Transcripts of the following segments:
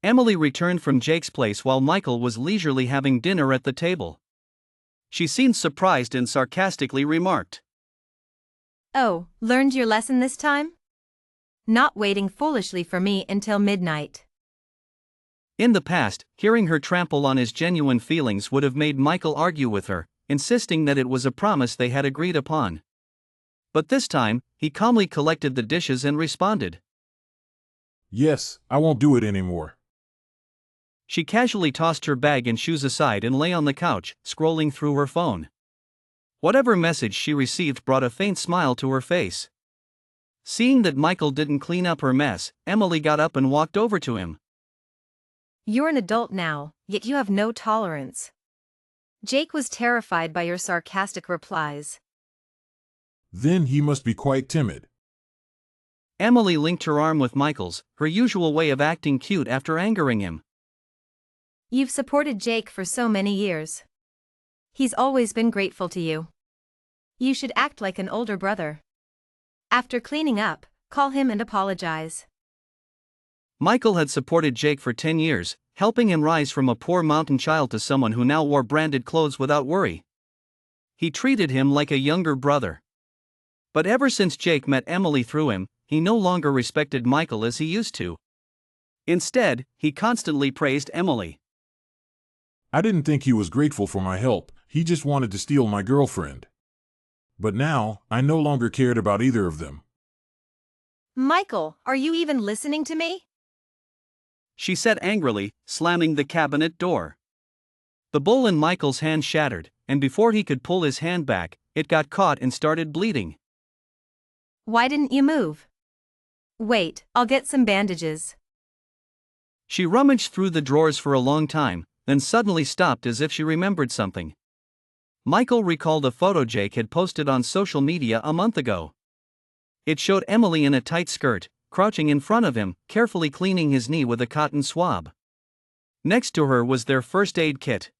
Emily returned from Jake's place while Michael was leisurely having dinner at the table. She seemed surprised and sarcastically remarked, "Oh, learned your lesson this time? Not waiting foolishly for me until midnight." In the past, hearing her trample on his genuine feelings would have made Michael argue with her, insisting that it was a promise they had agreed upon. But this time, he calmly collected the dishes and responded, "Yes, I won't do it anymore." She casually tossed her bag and shoes aside and lay on the couch, scrolling through her phone. Whatever message she received brought a faint smile to her face. Seeing that Michael didn't clean up her mess, Emily got up and walked over to him. "You're an adult now, yet you have no tolerance." Jake was terrified by your sarcastic replies. Then he must be quite timid. Emily linked her arm with Michael's, her usual way of acting cute after angering him. "You've supported Jake for so many years. He's always been grateful to you. You should act like an older brother. After cleaning up, call him and apologize." Michael had supported Jake for 10 years, helping him rise from a poor mountain child to someone who now wore branded clothes without worry. He treated him like a younger brother. But ever since Jake met Emily through him, he no longer respected Michael as he used to. Instead, he constantly praised Emily. "I didn't think he was grateful for my help, he just wanted to steal my girlfriend. But now, I no longer cared about either of them." "Michael, are you even listening to me?" She said angrily, slamming the cabinet door. The bowl in Michael's hand shattered, and before he could pull his hand back, it got caught and started bleeding. "Why didn't you move?" "Wait, I'll get some bandages." She rummaged through the drawers for a long time, then suddenly stopped as if she remembered something. Michael recalled a photo Jake had posted on social media a month ago. It showed Emily in a tight skirt, crouching in front of him, carefully cleaning his knee with a cotton swab. Next to her was their first aid kit.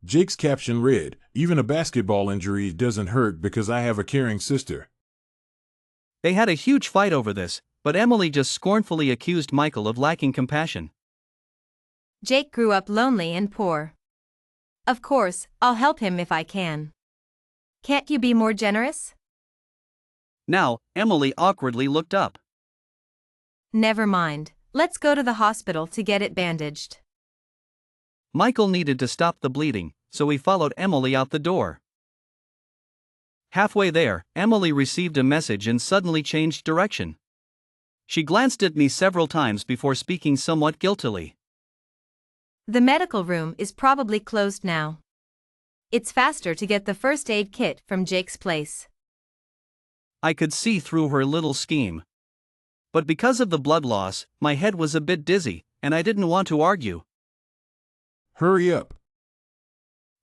Jake's caption read, "Even a basketball injury doesn't hurt because I have a caring sister." They had a huge fight over this, but Emily just scornfully accused Michael of lacking compassion. "Jake grew up lonely and poor. Of course, I'll help him if I can. Can't you be more generous?" Now, Emily awkwardly looked up. "Never mind, let's go to the hospital to get it bandaged." Michael needed to stop the bleeding, so he followed Emily out the door. Halfway there, Emily received a message and suddenly changed direction. She glanced at me several times before speaking somewhat guiltily. "The medical room is probably closed now. It's faster to get the first aid kit from Jake's place." I could see through her little scheme. But because of the blood loss, my head was a bit dizzy, and I didn't want to argue. "Hurry up."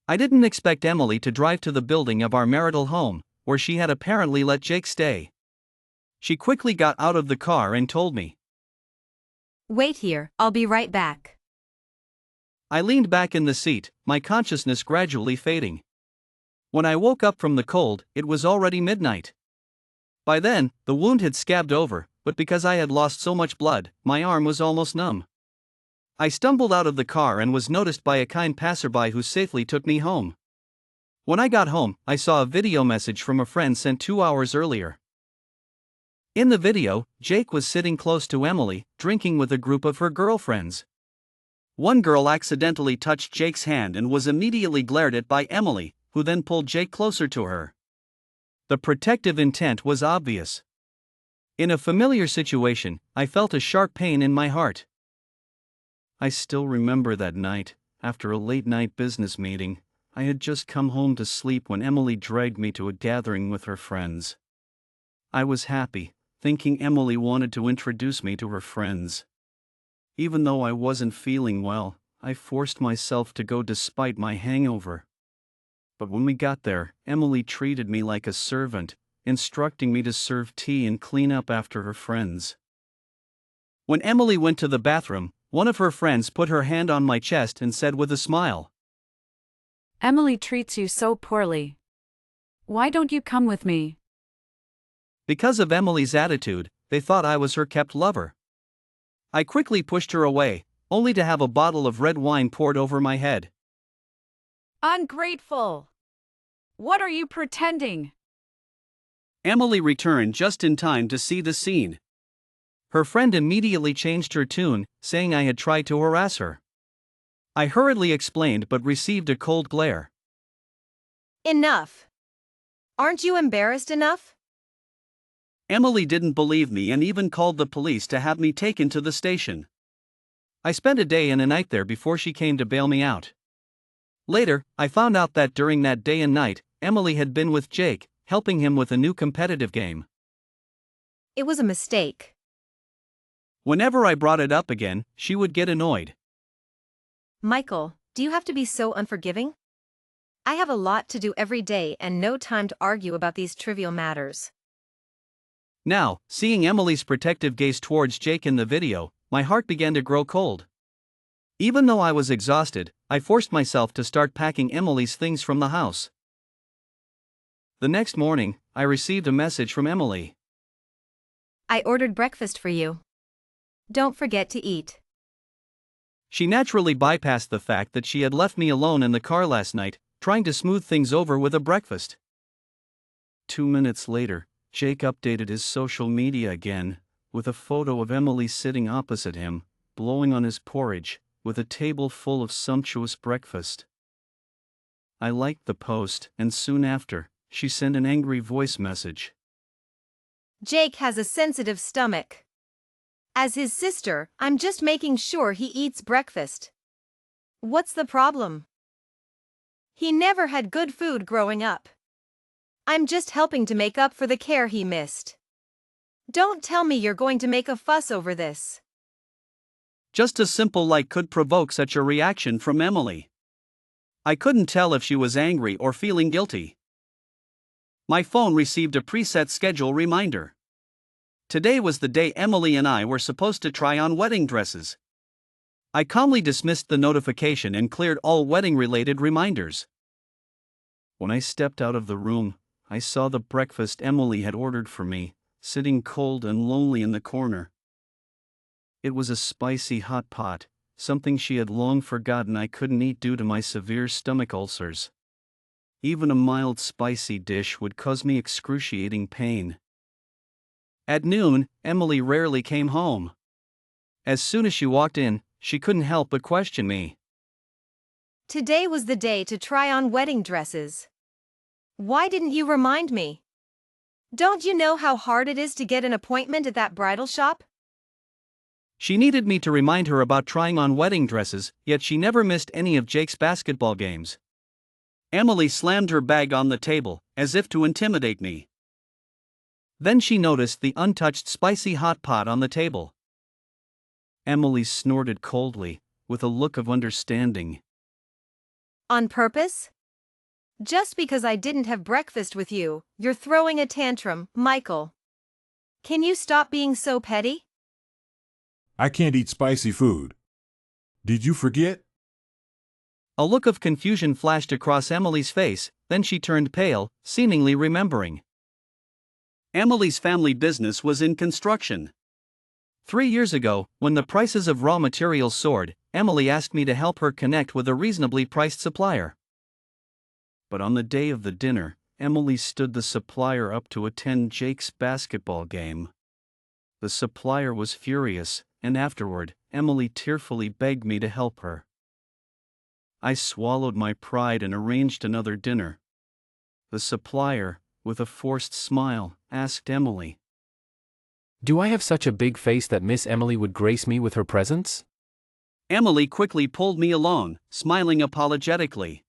I didn't expect Emily to drive to the building of our marital home, where she had apparently let Jake stay. She quickly got out of the car and told me. "Wait here, I'll be right back." I leaned back in the seat, my consciousness gradually fading. When I woke up from the cold, it was already midnight. By then, the wound had scabbed over, but because I had lost so much blood, my arm was almost numb. I stumbled out of the car and was noticed by a kind passerby who safely took me home. When I got home, I saw a video message from a friend sent 2 hours earlier. In the video, Jake was sitting close to Emily, drinking with a group of her girlfriends. One girl accidentally touched Jake's hand and was immediately glared at by Emily, who then pulled Jake closer to her. The protective intent was obvious. In a familiar situation, I felt a sharp pain in my heart. I still remember that night, after a late-night business meeting. I had just come home to sleep when Emily dragged me to a gathering with her friends. I was happy, thinking Emily wanted to introduce me to her friends. Even though I wasn't feeling well, I forced myself to go despite my hangover. But when we got there, Emily treated me like a servant, instructing me to serve tea and clean up after her friends. When Emily went to the bathroom, one of her friends put her hand on my chest and said with a smile, "Emily treats you so poorly. Why don't you come with me?" Because of Emily's attitude, they thought I was her kept lover. I quickly pushed her away, only to have a bottle of red wine poured over my head. Ungrateful! What are you pretending? Emily returned just in time to see the scene. Her friend immediately changed her tune, saying I had tried to harass her. I hurriedly explained but received a cold glare. Enough. Aren't you embarrassed enough? Emily didn't believe me and even called the police to have me taken to the station. I spent a day and a night there before she came to bail me out. Later, I found out that during that day and night, Emily had been with Jake, helping him with a new competitive game. It was a mistake. Whenever I brought it up again, she would get annoyed. Michael, do you have to be so unforgiving? I have a lot to do every day and no time to argue about these trivial matters. Now, seeing Emily's protective gaze towards Jake in the video, my heart began to grow cold. Even though I was exhausted, I forced myself to start packing Emily's things from the house. The next morning, I received a message from Emily. I ordered breakfast for you. Don't forget to eat. She naturally bypassed the fact that she had left me alone in the car last night, trying to smooth things over with a breakfast. 2 minutes later, Jake updated his social media again, with a photo of Emily sitting opposite him, blowing on his porridge, with a table full of sumptuous breakfast. I liked the post, and soon after, she sent an angry voice message. Jake has a sensitive stomach. As his sister, I'm just making sure he eats breakfast. What's the problem? He never had good food growing up. I'm just helping to make up for the care he missed. Don't tell me you're going to make a fuss over this. Just a simple like could provoke such a reaction from Emily. I couldn't tell if she was angry or feeling guilty. My phone received a preset schedule reminder. Today was the day Emily and I were supposed to try on wedding dresses. I calmly dismissed the notification and cleared all wedding-related reminders. When I stepped out of the room, I saw the breakfast Emily had ordered for me, sitting cold and lonely in the corner. It was a spicy hot pot, something she had long forgotten I couldn't eat due to my severe stomach ulcers. Even a mild spicy dish would cause me excruciating pain. At noon, Emily rarely came home. As soon as she walked in, she couldn't help but question me. Today was the day to try on wedding dresses. Why didn't you remind me? Don't you know how hard it is to get an appointment at that bridal shop? She needed me to remind her about trying on wedding dresses, yet she never missed any of Jake's basketball games. Emily slammed her bag on the table, as if to intimidate me. Then she noticed the untouched spicy hot pot on the table. Emily snorted coldly, with a look of understanding. On purpose? Just because I didn't have breakfast with you, you're throwing a tantrum, Michael. Can you stop being so petty? I can't eat spicy food. Did you forget? A look of confusion flashed across Emily's face, then she turned pale, seemingly remembering. Emily's family business was in construction. 3 years ago, when the prices of raw materials soared, Emily asked me to help her connect with a reasonably priced supplier. But on the day of the dinner, Emily stood the supplier up to attend Jake's basketball game. The supplier was furious, and afterward, Emily tearfully begged me to help her. I swallowed my pride and arranged another dinner. The supplier, with a forced smile, asked Emily, "Do I have such a big face that Miss Emily would grace me with her presence?" Emily quickly pulled me along, smiling apologetically.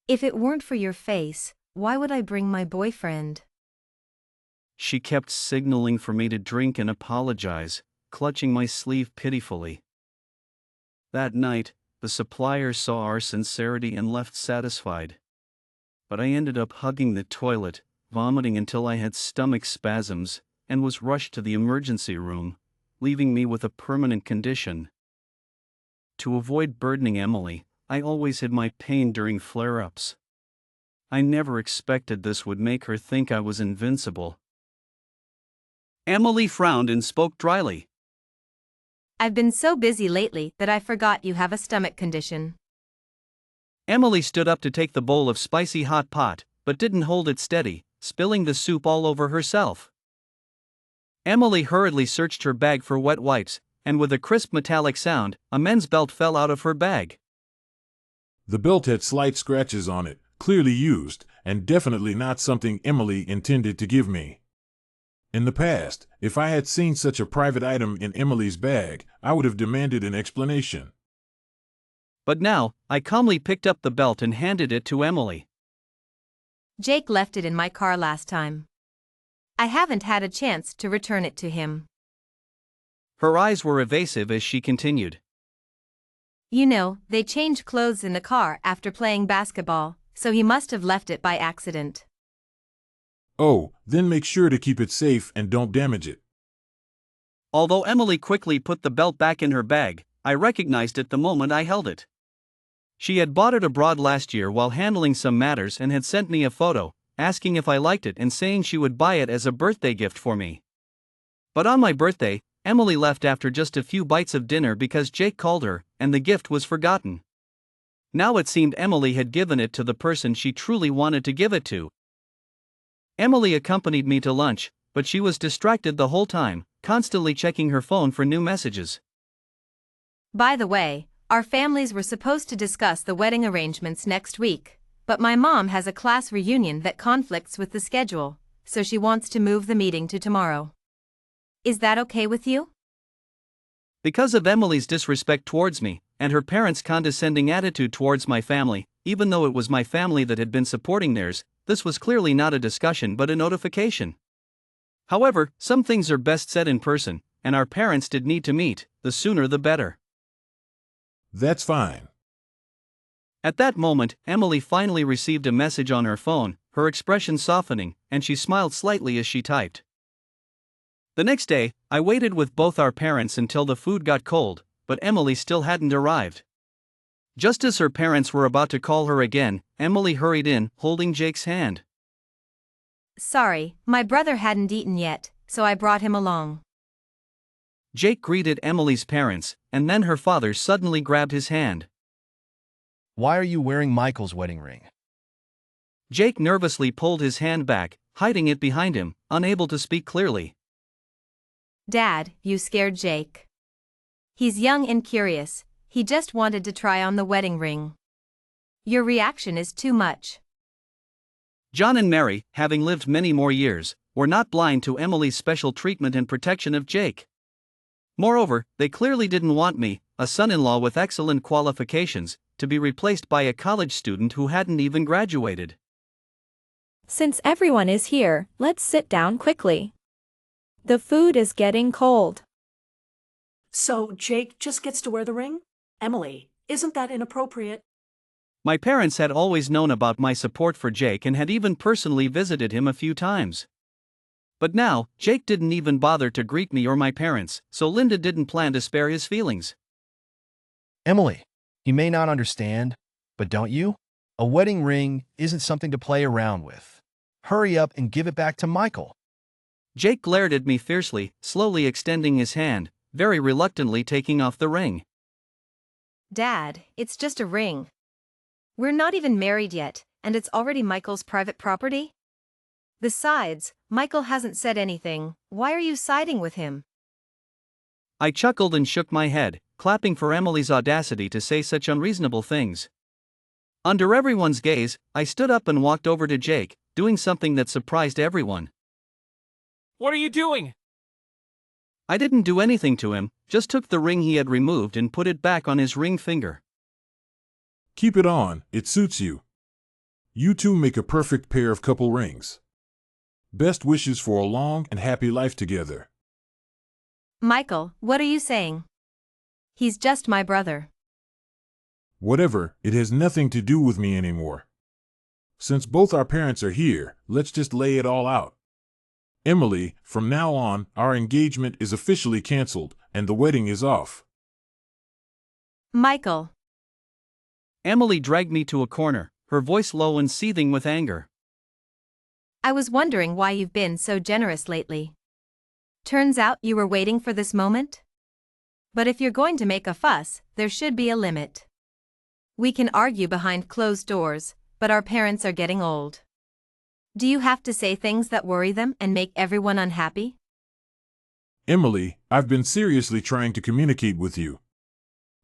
If it weren't for your face, why would I bring my boyfriend? She kept signaling for me to drink and apologize, clutching my sleeve pitifully. That night, the supplier saw our sincerity and left satisfied. But I ended up hugging the toilet, vomiting until I had stomach spasms, and was rushed to the emergency room, leaving me with a permanent condition. To avoid burdening Emily, I always hid my pain during flare-ups. I never expected this would make her think I was invincible. Emily frowned and spoke dryly. I've been so busy lately that I forgot you have a stomach condition. Emily stood up to take the bowl of spicy hot pot, but didn't hold it steady, spilling the soup all over herself. Emily hurriedly searched her bag for wet wipes, and with a crisp metallic sound, a men's belt fell out of her bag. The belt had slight scratches on it, clearly used, and definitely not something Emily intended to give me. In the past, if I had seen such a private item in Emily's bag, I would have demanded an explanation. But now, I calmly picked up the belt and handed it to Emily. Jake left it in my car last time. I haven't had a chance to return it to him. Her eyes were evasive as she continued. You know, they change clothes in the car after playing basketball, so he must have left it by accident. Oh, then make sure to keep it safe and don't damage it. Although Emily quickly put the belt back in her bag, I recognized it the moment I held it. She had bought it abroad last year while handling some matters and had sent me a photo, asking if I liked it and saying she would buy it as a birthday gift for me. But on my birthday, Emily left after just a few bites of dinner because Jake called her, and the gift was forgotten. Now it seemed Emily had given it to the person she truly wanted to give it to. Emily accompanied me to lunch, but she was distracted the whole time, constantly checking her phone for new messages. By the way, our families were supposed to discuss the wedding arrangements next week, but my mom has a class reunion that conflicts with the schedule, so she wants to move the meeting to tomorrow. Is that okay with you? Because of Emily's disrespect towards me, and her parents' condescending attitude towards my family, even though it was my family that had been supporting theirs, this was clearly not a discussion but a notification. However, some things are best said in person, and our parents did need to meet, the sooner the better. That's fine. At that moment, Emily finally received a message on her phone, her expression softening, and she smiled slightly as she typed. The next day, I waited with both our parents until the food got cold, but Emily still hadn't arrived. Just as her parents were about to call her again, Emily hurried in, holding Jake's hand. Sorry, my brother hadn't eaten yet, so I brought him along. Jake greeted Emily's parents, and then her father suddenly grabbed his hand. Why are you wearing Michael's wedding ring? Jake nervously pulled his hand back, hiding it behind him, unable to speak clearly. Dad, you scared Jake. He's young and curious, he just wanted to try on the wedding ring. Your reaction is too much. John and Mary, having lived many more years, were not blind to Emily's special treatment and protection of Jake. Moreover, they clearly didn't want me, a son-in-law with excellent qualifications, to be replaced by a college student who hadn't even graduated. Since everyone is here, let's sit down quickly. The food is getting cold. So Jake just gets to wear the ring? Emily, isn't that inappropriate? My parents had always known about my support for Jake and had even personally visited him a few times. But now, Jake didn't even bother to greet me or my parents, so Linda didn't plan to spare his feelings. Emily, you may not understand, but don't you? A wedding ring isn't something to play around with. Hurry up and give it back to Michael. Jake glared at me fiercely, slowly extending his hand, very reluctantly taking off the ring. Dad, it's just a ring. We're not even married yet, and it's already Michael's private property? Besides, Michael hasn't said anything, why are you siding with him? I chuckled and shook my head, clapping for Emily's audacity to say such unreasonable things. Under everyone's gaze, I stood up and walked over to Jake, doing something that surprised everyone. What are you doing? I didn't do anything to him, just took the ring he had removed and put it back on his ring finger. Keep it on, it suits you. You two make a perfect pair of couple rings. Best wishes for a long and happy life together. Michael, what are you saying? He's just my brother. Whatever, it has nothing to do with me anymore. Since both our parents are here, let's just lay it all out. Emily, from now on, our engagement is officially canceled, and the wedding is off. Michael. Emily dragged me to a corner, her voice low and seething with anger. I was wondering why you've been so generous lately. Turns out you were waiting for this moment? But if you're going to make a fuss, there should be a limit. We can argue behind closed doors, but our parents are getting old. Do you have to say things that worry them and make everyone unhappy? Emily, I've been seriously trying to communicate with you.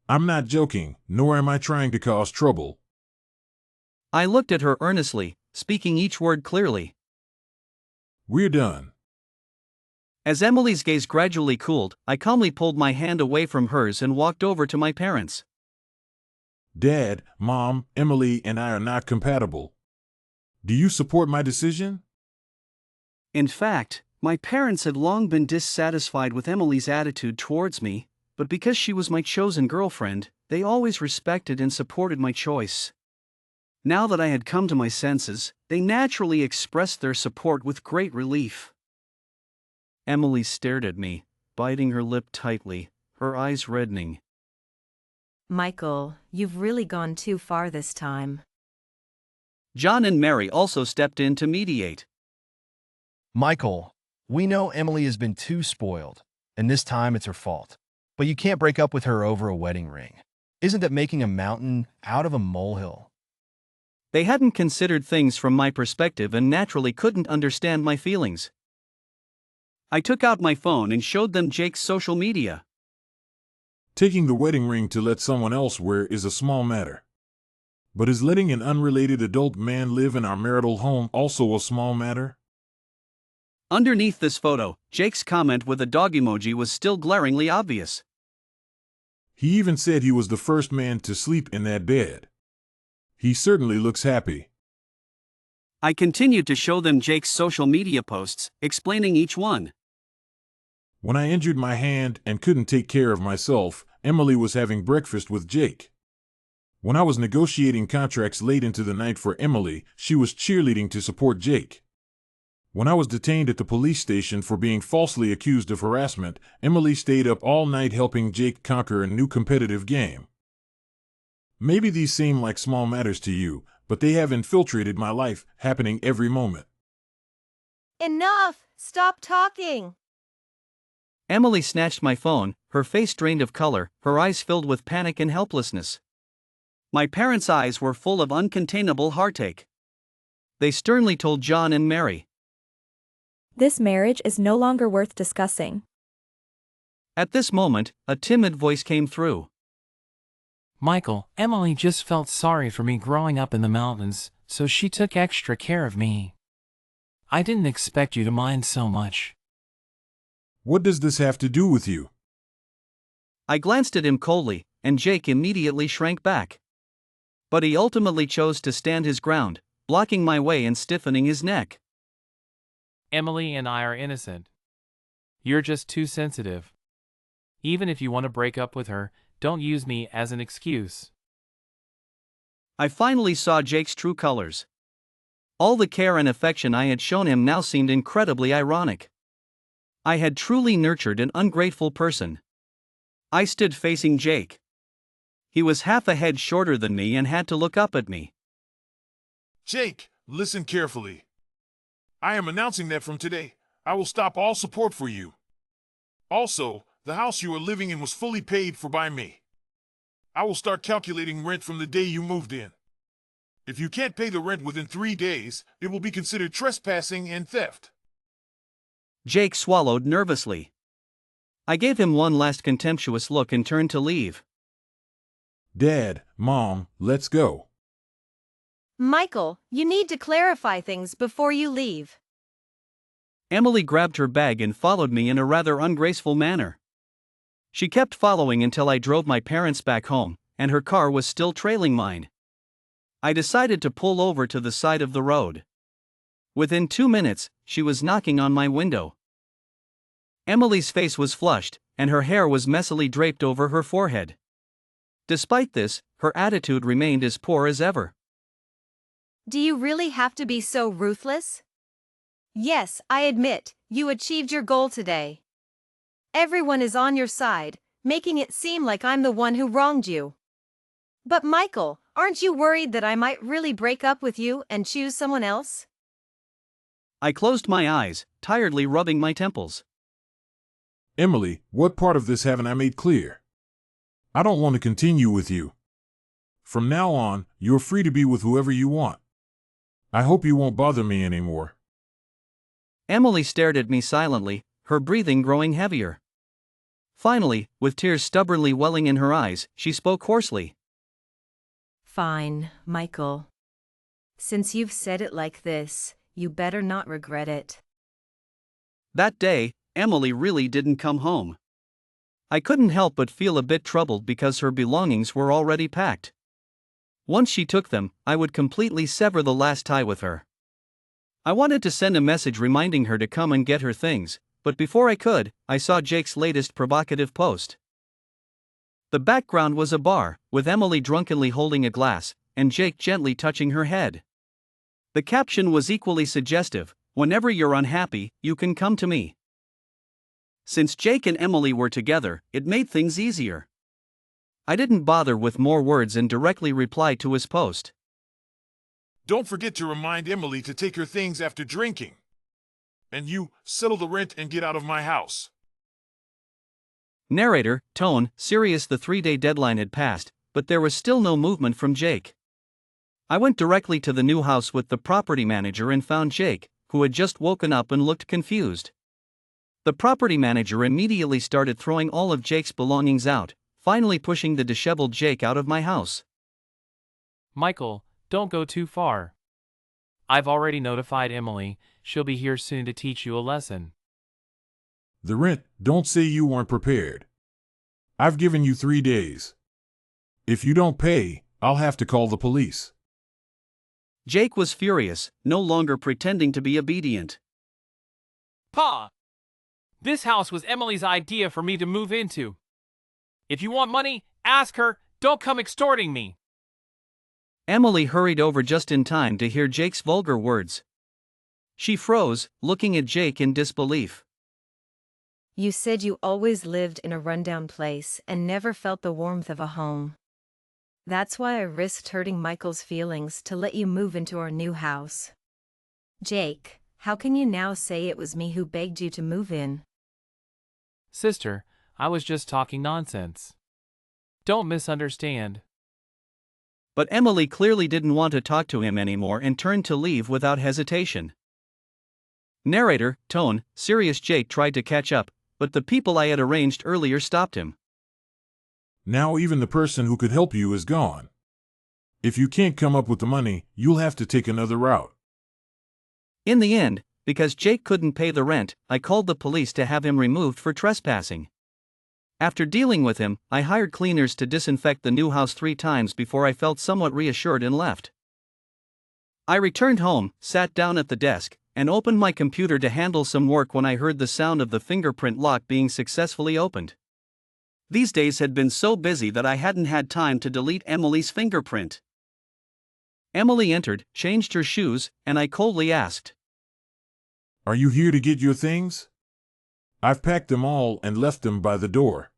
I'm not joking, nor am I trying to cause trouble. I looked at her earnestly, speaking each word clearly. We're done. As Emily's gaze gradually cooled, I calmly pulled my hand away from hers and walked over to my parents. Dad, Mom, Emily and I are not compatible. Do you support my decision? In fact, my parents had long been dissatisfied with Emily's attitude towards me, but because she was my chosen girlfriend, they always respected and supported my choice. Now that I had come to my senses, they naturally expressed their support with great relief. Emily stared at me, biting her lip tightly, her eyes reddening. Michael, you've really gone too far this time. John and Mary also stepped in to mediate. Michael, we know Emily has been too spoiled, and this time it's her fault. But you can't break up with her over a wedding ring. Isn't that making a mountain out of a molehill? They hadn't considered things from my perspective and naturally couldn't understand my feelings. I took out my phone and showed them Jake's social media. Taking the wedding ring to let someone else wear is a small matter. But is letting an unrelated adult man live in our marital home also a small matter? Underneath this photo, Jake's comment with a dog emoji was still glaringly obvious. He even said he was the first man to sleep in that bed. He certainly looks happy. I continued to show them Jake's social media posts, explaining each one. When I injured my hand and couldn't take care of myself, Emily was having breakfast with Jake. When I was negotiating contracts late into the night for Emily, she was cheerleading to support Jake. When I was detained at the police station for being falsely accused of harassment, Emily stayed up all night helping Jake conquer a new competitive game. Maybe these seem like small matters to you, but they have infiltrated my life, happening every moment. Enough! Stop talking! Emily snatched my phone, her face drained of color, her eyes filled with panic and helplessness. My parents' eyes were full of uncontainable heartache. They sternly told John and Mary. This marriage is no longer worth discussing. At this moment, a timid voice came through. Michael, Emily just felt sorry for me growing up in the mountains, so she took extra care of me. I didn't expect you to mind so much. What does this have to do with you? I glanced at him coldly, and Jake immediately shrank back. But he ultimately chose to stand his ground, blocking my way and stiffening his neck. Emily and I are innocent. You're just too sensitive. Even if you want to break up with her, don't use me as an excuse. I finally saw Jake's true colors. All the care and affection I had shown him now seemed incredibly ironic. I had truly nurtured an ungrateful person. I stood facing Jake. He was half a head shorter than me and had to look up at me. Jake, listen carefully. I am announcing that from today, I will stop all support for you. Also, the house you are living in was fully paid for by me. I will start calculating rent from the day you moved in. If you can't pay the rent within 3 days, it will be considered trespassing and theft. Jake swallowed nervously. I gave him one last contemptuous look and turned to leave. Dad, Mom, let's go. Michael, you need to clarify things before you leave. Emily grabbed her bag and followed me in a rather ungraceful manner. She kept following until I drove my parents back home, and her car was still trailing mine. I decided to pull over to the side of the road. Within 2 minutes, she was knocking on my window. Emily's face was flushed, and her hair was messily draped over her forehead. Despite this, her attitude remained as poor as ever. Do you really have to be so ruthless? Yes, I admit, you achieved your goal today. Everyone is on your side, making it seem like I'm the one who wronged you. But Michael, aren't you worried that I might really break up with you and choose someone else? I closed my eyes, tiredly rubbing my temples. Emily, what part of this haven't I made clear? I don't want to continue with you. From now on, you're free to be with whoever you want. I hope you won't bother me anymore. Emily stared at me silently, her breathing growing heavier. Finally, with tears stubbornly welling in her eyes, she spoke hoarsely. Fine, Michael. Since you've said it like this, you better not regret it. That day, Emily really didn't come home. I couldn't help but feel a bit troubled because her belongings were already packed. Once she took them, I would completely sever the last tie with her. I wanted to send a message reminding her to come and get her things, but before I could, I saw Jake's latest provocative post. The background was a bar, with Emily drunkenly holding a glass, and Jake gently touching her head. The caption was equally suggestive: "Whenever you're unhappy, you can come to me." Since Jake and Emily were together, it made things easier. I didn't bother with more words and directly replied to his post. Don't forget to remind Emily to take her things after drinking. And you, settle the rent and get out of my house. Narrator, tone, serious. The 3-day deadline had passed, but there was still no movement from Jake. I went directly to the new house with the property manager and found Jake, who had just woken up and looked confused. The property manager immediately started throwing all of Jake's belongings out, finally pushing the disheveled Jake out of my house. Michael, don't go too far. I've already notified Emily. She'll be here soon to teach you a lesson. The rent, don't say you weren't prepared. I've given you 3 days. If you don't pay, I'll have to call the police. Jake was furious, no longer pretending to be obedient. Pa! This house was Emily's idea for me to move into. If you want money, ask her. Don't come extorting me. Emily hurried over just in time to hear Jake's vulgar words. She froze, looking at Jake in disbelief. You said you always lived in a rundown place and never felt the warmth of a home. That's why I risked hurting Michael's feelings to let you move into our new house. Jake, how can you now say it was me who begged you to move in? Sister, I was just talking nonsense. Don't misunderstand. But Emily clearly didn't want to talk to him anymore and turned to leave without hesitation. Narrator, tone, serious. Jake tried to catch up, but the people I had arranged earlier stopped him. Now even the person who could help you is gone. If you can't come up with the money, you'll have to take another route. In the end, because Jake couldn't pay the rent, I called the police to have him removed for trespassing. After dealing with him, I hired cleaners to disinfect the new house 3 times before I felt somewhat reassured and left. I returned home, sat down at the desk, and opened my computer to handle some work when I heard the sound of the fingerprint lock being successfully opened. These days had been so busy that I hadn't had time to delete Emily's fingerprint. Emily entered, changed her shoes, and I coldly asked, "Are you here to get your things? I've packed them all and left them by the door."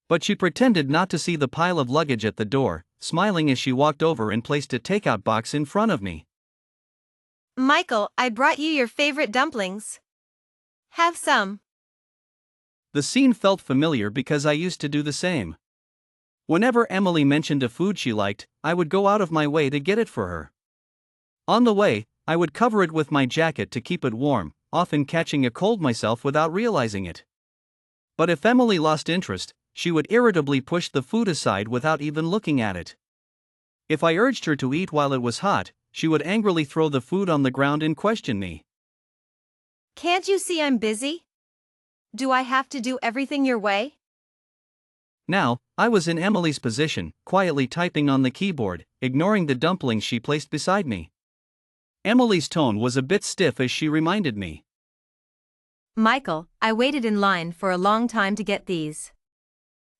But she pretended not to see the pile of luggage at the door, smiling as she walked over and placed a takeout box in front of me. Michael, I brought you your favorite dumplings. Have some. The scene felt familiar because I used to do the same. Whenever Emily mentioned a food she liked, I would go out of my way to get it for her. On the way, I would cover it with my jacket to keep it warm, often catching a cold myself without realizing it. But if Emily lost interest, she would irritably push the food aside without even looking at it. If I urged her to eat while it was hot, she would angrily throw the food on the ground and question me. Can't you see I'm busy? Do I have to do everything your way? Now, I was in Emily's position, quietly typing on the keyboard, ignoring the dumplings she placed beside me. Emily's tone was a bit stiff as she reminded me. Michael, I waited in line for a long time to get these.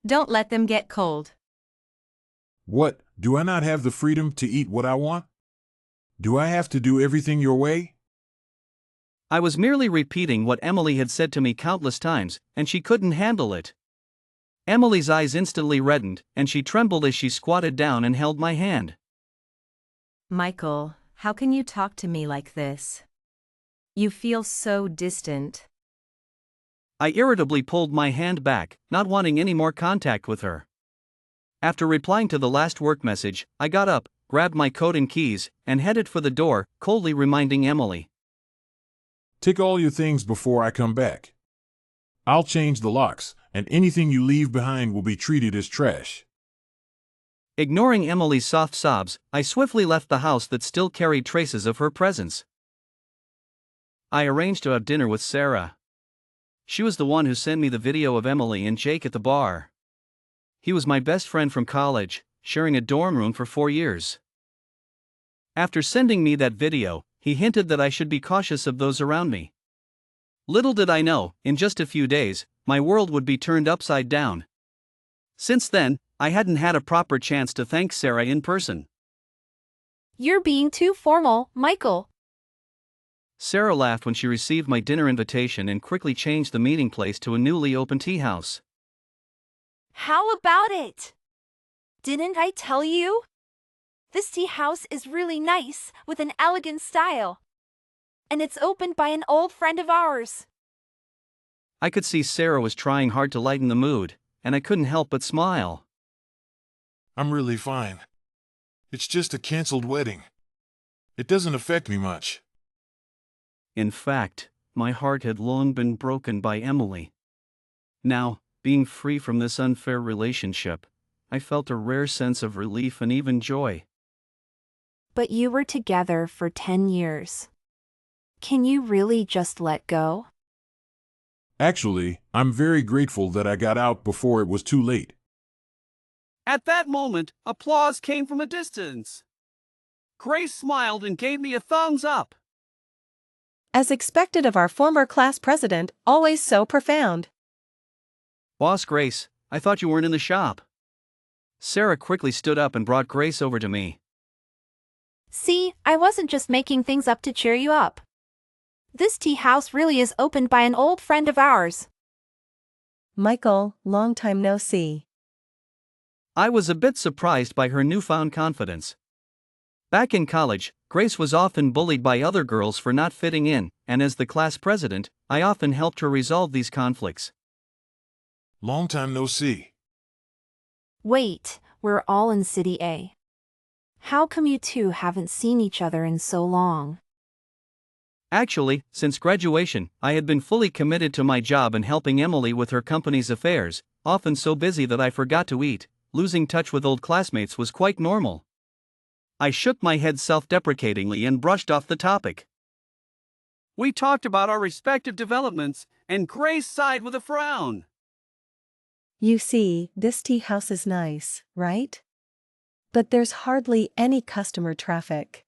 Don't let them get cold. What, do I not have the freedom to eat what I want? Do I have to do everything your way? I was merely repeating what Emily had said to me countless times, and she couldn't handle it. Emily's eyes instantly reddened, and she trembled as she squatted down and held my hand. Michael, how can you talk to me like this? You feel so distant. I irritably pulled my hand back, not wanting any more contact with her. After replying to the last work message, I got up, grabbed my coat and keys, and headed for the door, coldly reminding Emily. Take all your things before I come back. I'll change the locks, and anything you leave behind will be treated as trash. Ignoring Emily's soft sobs, I swiftly left the house that still carried traces of her presence. I arranged to have dinner with Sarah. She was the one who sent me the video of Emily and Jake at the bar. He was my best friend from college, sharing a dorm room for 4 years. After sending me that video, he hinted that I should be cautious of those around me. Little did I know, in just a few days, my world would be turned upside down. Since then, I hadn't had a proper chance to thank Sarah in person. You're being too formal, Michael. Sarah laughed when she received my dinner invitation and quickly changed the meeting place to a newly opened tea house. How about it? Didn't I tell you? This tea house is really nice, with an elegant style. And it's opened by an old friend of ours. I could see Sarah was trying hard to lighten the mood, and I couldn't help but smile. I'm really fine. It's just a canceled wedding. It doesn't affect me much. In fact, my heart had long been broken by Emily. Now, being free from this unfair relationship, I felt a rare sense of relief and even joy. But you were together for 10 years. Can you really just let go? Actually, I'm very grateful that I got out before it was too late. At that moment, applause came from a distance. Grace smiled and gave me a thumbs up. As expected of our former class president, always so profound. Boss Grace, I thought you weren't in the shop. Sarah quickly stood up and brought Grace over to me. See, I wasn't just making things up to cheer you up. This tea house really is opened by an old friend of ours. Michael, long time no see. I was a bit surprised by her newfound confidence. Back in college, Grace was often bullied by other girls for not fitting in, and as the class president, I often helped her resolve these conflicts. Long time no see. Wait, we're all in City A. How come you two haven't seen each other in so long? Actually, since graduation, I had been fully committed to my job and helping Emily with her company's affairs, often so busy that I forgot to eat. Losing touch with old classmates was quite normal. I shook my head self-deprecatingly and brushed off the topic. We talked about our respective developments, and Grace sighed with a frown. You see, this tea house is nice, right? But there's hardly any customer traffic.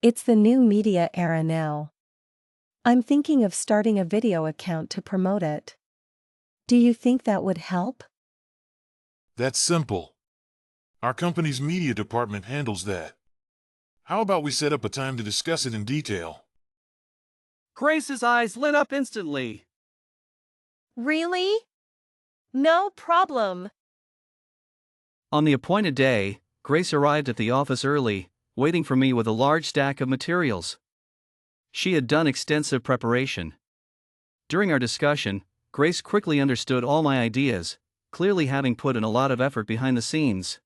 It's the new media era now. I'm thinking of starting a video account to promote it. Do you think that would help? That's simple. Our company's media department handles that. How about we set up a time to discuss it in detail? Grace's eyes lit up instantly. Really? No problem. On the appointed day, Grace arrived at the office early, waiting for me with a large stack of materials. She had done extensive preparation. During our discussion, Grace quickly understood all my ideas, clearly having put in a lot of effort behind the scenes.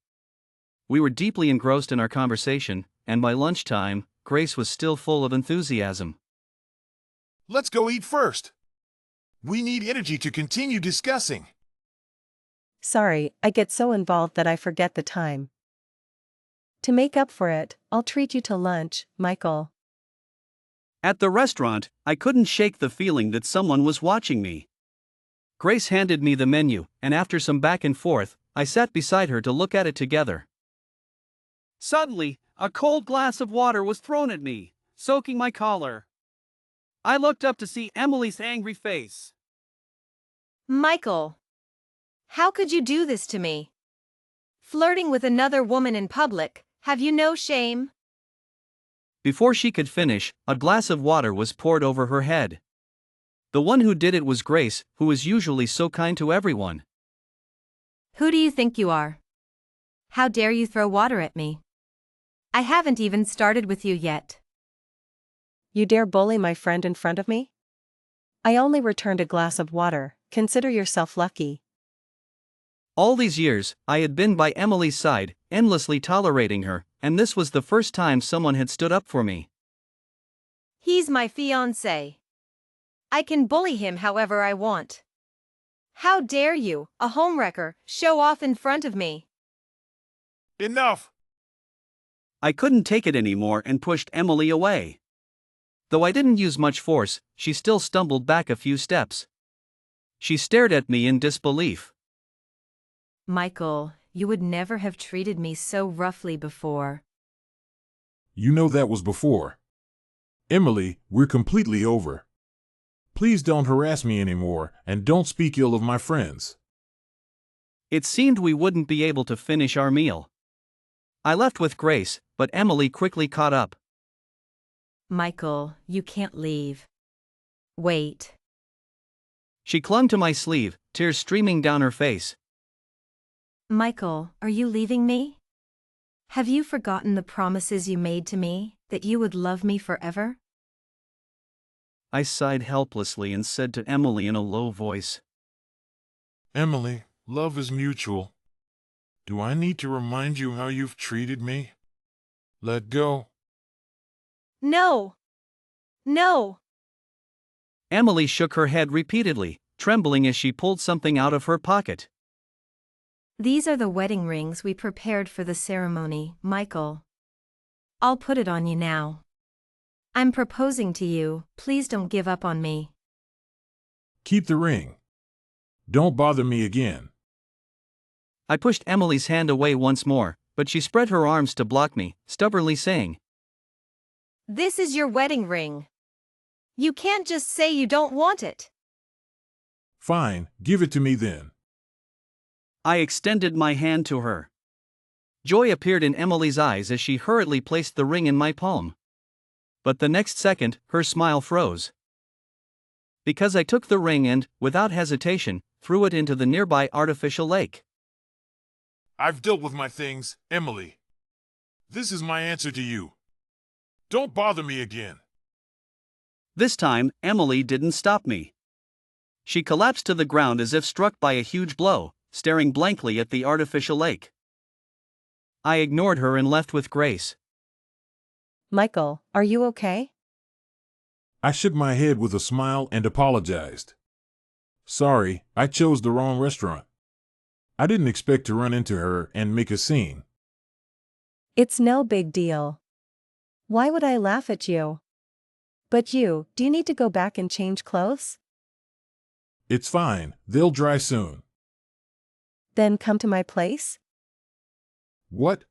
We were deeply engrossed in our conversation, and by lunchtime, Grace was still full of enthusiasm. Let's go eat first. We need energy to continue discussing. Sorry, I get so involved that I forget the time. To make up for it, I'll treat you to lunch, Michael. At the restaurant, I couldn't shake the feeling that someone was watching me. Grace handed me the menu, and after some back and forth, I sat beside her to look at it together. Suddenly, a cold glass of water was thrown at me, soaking my collar. I looked up to see Emily's angry face. Michael, how could you do this to me? Flirting with another woman in public, have you no shame? Before she could finish, a glass of water was poured over her head. The one who did it was Grace, who is usually so kind to everyone. Who do you think you are? How dare you throw water at me? I haven't even started with you yet. You dare bully my friend in front of me? I only returned a glass of water, consider yourself lucky. All these years, I had been by Emily's side, endlessly tolerating her, and this was the first time someone had stood up for me. He's my fiancé. I can bully him however I want. How dare you, a homewrecker, show off in front of me? Enough! I couldn't take it anymore and pushed Emily away. Though I didn't use much force, she still stumbled back a few steps. She stared at me in disbelief. Michael, you would never have treated me so roughly before. You know that was before. Emily, we're completely over. Please don't harass me anymore, and don't speak ill of my friends. It seemed we wouldn't be able to finish our meal. I left with Grace, but Emily quickly caught up. Michael, you can't leave. Wait. She clung to my sleeve, tears streaming down her face. Michael, are you leaving me? Have you forgotten the promises you made to me, that you would love me forever? I sighed helplessly and said to Emily in a low voice, Emily, love is mutual. Do I need to remind you how you've treated me? Let go. No! No! Emily shook her head repeatedly, trembling as she pulled something out of her pocket. These are the wedding rings we prepared for the ceremony, Michael. I'll put it on you now. I'm proposing to you, please don't give up on me. Keep the ring. Don't bother me again. I pushed Emily's hand away once more, but she spread her arms to block me, stubbornly saying, This is your wedding ring. You can't just say you don't want it. Fine, give it to me then. I extended my hand to her. Joy appeared in Emily's eyes as she hurriedly placed the ring in my palm. But the next second, her smile froze. Because I took the ring and, without hesitation, threw it into the nearby artificial lake. I've dealt with my things, Emily. This is my answer to you. Don't bother me again. This time, Emily didn't stop me. She collapsed to the ground as if struck by a huge blow, staring blankly at the artificial lake. I ignored her and left with Grace. Michael, are you okay? I shook my head with a smile and apologized. Sorry, I chose the wrong restaurant. I didn't expect to run into her and make a scene. It's no big deal. Why would I laugh at you? But do you need to go back and change clothes? It's fine, they'll dry soon. Then come to my place? What?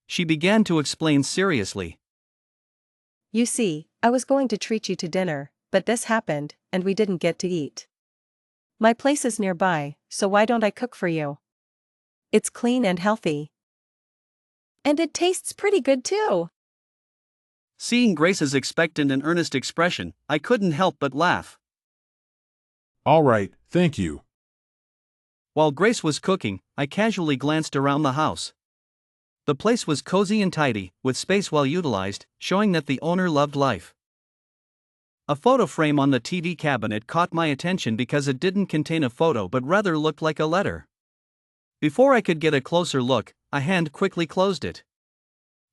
She began to explain seriously. You see, I was going to treat you to dinner, but this happened, and we didn't get to eat. My place is nearby, so why don't I cook for you? It's clean and healthy. And it tastes pretty good too. Seeing Grace's expectant and earnest expression, I couldn't help but laugh. All right, thank you. While Grace was cooking, I casually glanced around the house. The place was cozy and tidy, with space well utilized, showing that the owner loved life. A photo frame on the TV cabinet caught my attention because it didn't contain a photo but rather looked like a letter. Before I could get a closer look, a hand quickly closed it.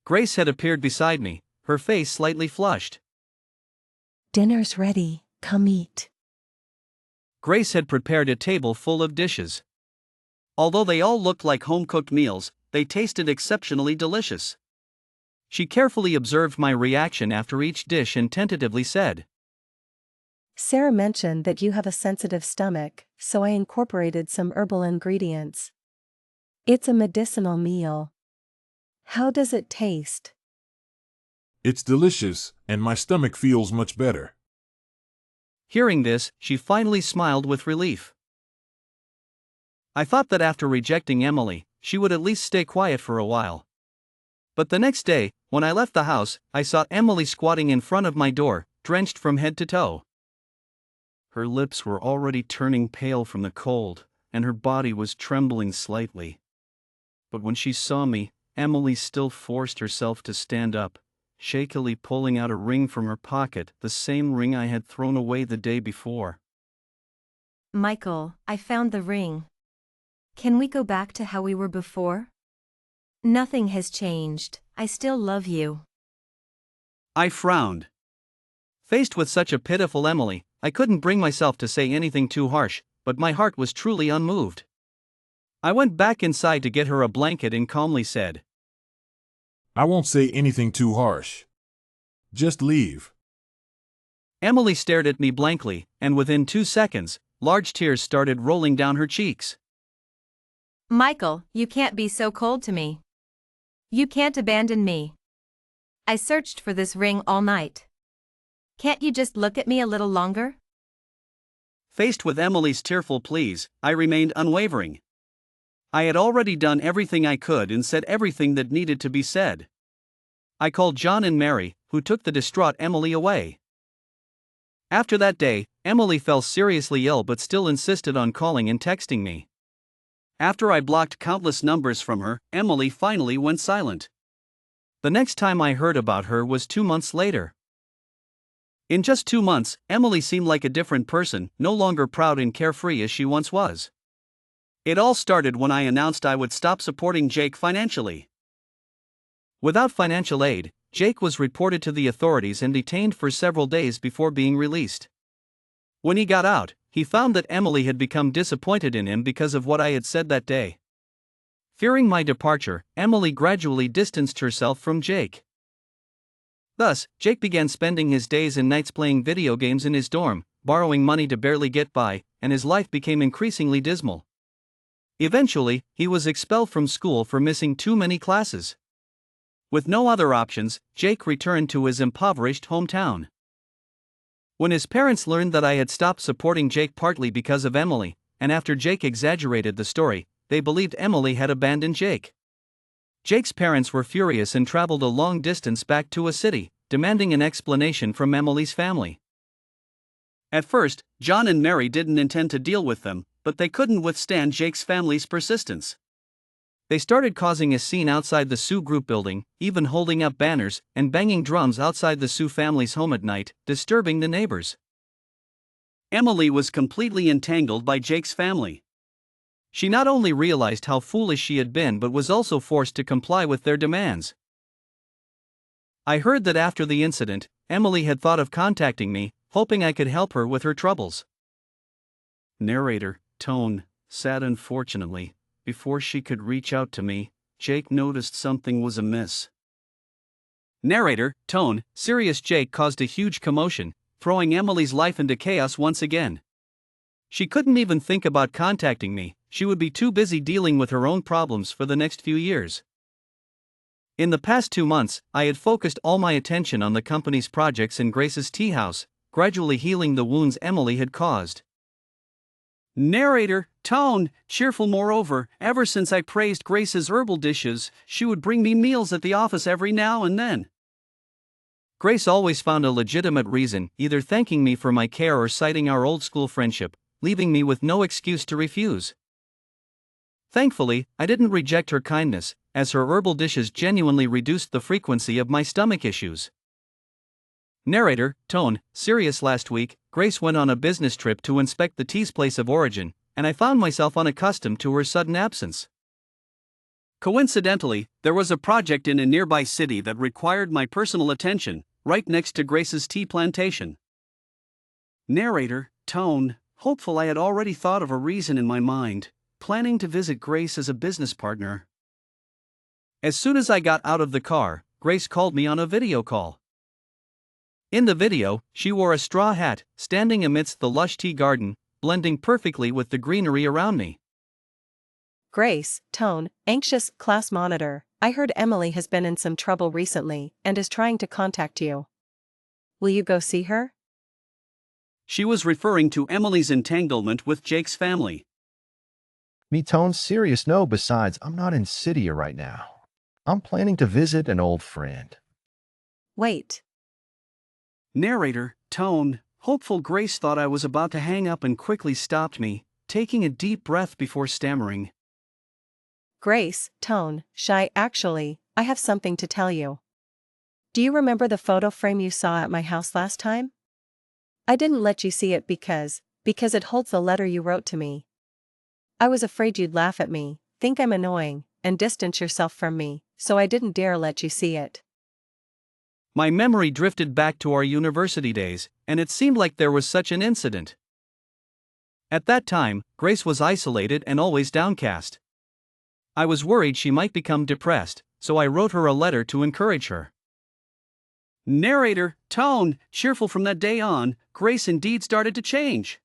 Grace had appeared beside me, her face slightly flushed. Dinner's ready, come eat. Grace had prepared a table full of dishes. Although they all looked like home-cooked meals, they tasted exceptionally delicious. She carefully observed my reaction after each dish and tentatively said, Sarah mentioned that you have a sensitive stomach, so I incorporated some herbal ingredients. It's a medicinal meal. How does it taste? It's delicious, and my stomach feels much better. Hearing this, she finally smiled with relief. I thought that after rejecting Emily, she would at least stay quiet for a while. But the next day, when I left the house, I saw Emily squatting in front of my door, drenched from head to toe. Her lips were already turning pale from the cold, and her body was trembling slightly. But when she saw me, Emily still forced herself to stand up. shakily pulling out a ring from her pocket, the same ring I had thrown away the day before. Michael, I found the ring. Can we go back to how we were before? Nothing has changed, I still love you. I frowned. Faced with such a pitiful Emily, I couldn't bring myself to say anything too harsh, but my heart was truly unmoved. I went back inside to get her a blanket and calmly said, I won't say anything too harsh. Just leave. Emily stared at me blankly, and within 2 seconds, large tears started rolling down her cheeks. Michael, you can't be so cold to me. You can't abandon me. I searched for this ring all night. Can't you just look at me a little longer? Faced with Emily's tearful pleas, I remained unwavering. I had already done everything I could and said everything that needed to be said. I called John and Mary, who took the distraught Emily away. After that day, Emily fell seriously ill but still insisted on calling and texting me. After I blocked countless numbers from her, Emily finally went silent. The next time I heard about her was 2 months later. In just 2 months, Emily seemed like a different person, no longer proud and carefree as she once was. It all started when I announced I would stop supporting Jake financially. Without financial aid, Jake was reported to the authorities and detained for several days before being released. When he got out, he found that Emily had become disappointed in him because of what I had said that day. Fearing my departure, Emily gradually distanced herself from Jake. Thus, Jake began spending his days and nights playing video games in his dorm, borrowing money to barely get by, and his life became increasingly dismal. Eventually, he was expelled from school for missing too many classes. With no other options, Jake returned to his impoverished hometown. When his parents learned that I had stopped supporting Jake partly because of Emily, and after Jake exaggerated the story, they believed Emily had abandoned Jake. Jake's parents were furious and traveled a long distance back to a city, demanding an explanation from Emily's family. At first, John and Mary didn't intend to deal with them, but they couldn't withstand Jake's family's persistence. They started causing a scene outside the Sioux Group building, even holding up banners and banging drums outside the Sioux family's home at night, disturbing the neighbors. Emily was completely entangled by Jake's family. She not only realized how foolish she had been but was also forced to comply with their demands. I heard that after the incident, Emily had thought of contacting me, hoping I could help her with her troubles. Narrator, tone, sad. Unfortunately, before she could reach out to me, Jake noticed something was amiss. Narrator, tone, serious. Jake caused a huge commotion, throwing Emily's life into chaos once again. She couldn't even think about contacting me, she would be too busy dealing with her own problems for the next few years. In the past 2 months, I had focused all my attention on the company's projects in Grace's tea house, gradually healing the wounds Emily had caused. Narrator, tone, cheerful. Moreover, ever since I praised Grace's herbal dishes, she would bring me meals at the office every now and then. Grace always found a legitimate reason, either thanking me for my care or citing our old school friendship, leaving me with no excuse to refuse. Thankfully, I didn't reject her kindness, as her herbal dishes genuinely reduced the frequency of my stomach issues. Narrator, tone, serious. Last week, Grace went on a business trip to inspect the tea's place of origin, and I found myself unaccustomed to her sudden absence. Coincidentally, there was a project in a nearby city that required my personal attention, right next to Grace's tea plantation. Narrator, tone, hopeful. I had already thought of a reason in my mind, planning to visit Grace as a business partner. As soon as I got out of the car, Grace called me on a video call. In the video, she wore a straw hat, standing amidst the lush tea garden, blending perfectly with the greenery around me. Grace, tone, anxious, class monitor. I heard Emily has been in some trouble recently and is trying to contact you. Will you go see her? She was referring to Emily's entanglement with Jake's family. Me tone serious. No, besides, I'm not in Cydia right now. I'm planning to visit an old friend. Wait. Narrator, tone, hopeful. Grace thought I was about to hang up and quickly stopped me, taking a deep breath before stammering. Grace, tone, shy. Actually, I have something to tell you. Do you remember the photo frame you saw at my house last time? I didn't let you see it because it holds the letter you wrote to me. I was afraid you'd laugh at me, think I'm annoying, and distance yourself from me, so I didn't dare let you see it. My memory drifted back to our university days, and it seemed like there was such an incident. At that time, Grace was isolated and always downcast. I was worried she might become depressed, so I wrote her a letter to encourage her. Narrator, tone, cheerful from that day on, Grace indeed started to change.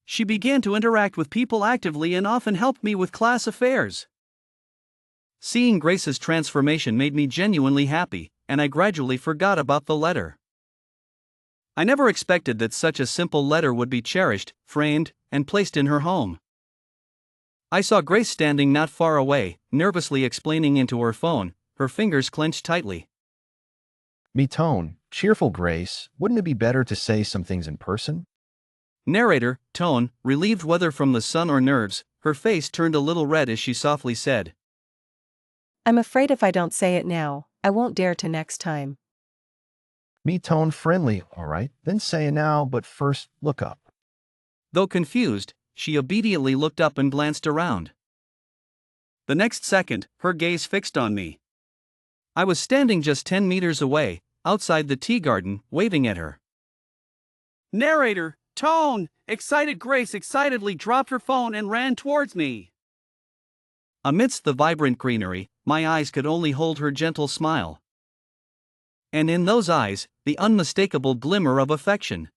She began to interact with people actively and often helped me with class affairs. Seeing Grace's transformation made me genuinely happy, and I gradually forgot about the letter. I never expected that such a simple letter would be cherished, framed, and placed in her home. I saw Grace standing not far away, nervously explaining into her phone, her fingers clenched tightly. Me tone, cheerful Grace, wouldn't it be better to say some things in person? Narrator, tone, relieved whether from the sun or nerves, her face turned a little red as she softly said, I'm afraid if I don't say it now, I won't dare to next time. Me tone friendly, all right, then say it now, but first look up. Though confused, she obediently looked up and glanced around. The next second, her gaze fixed on me. I was standing just 10 meters away, outside the tea garden, waving at her. Narrator, tone, excited Grace excitedly dropped her phone and ran towards me. Amidst the vibrant greenery, my eyes could only hold her gentle smile. And in those eyes, the unmistakable glimmer of affection.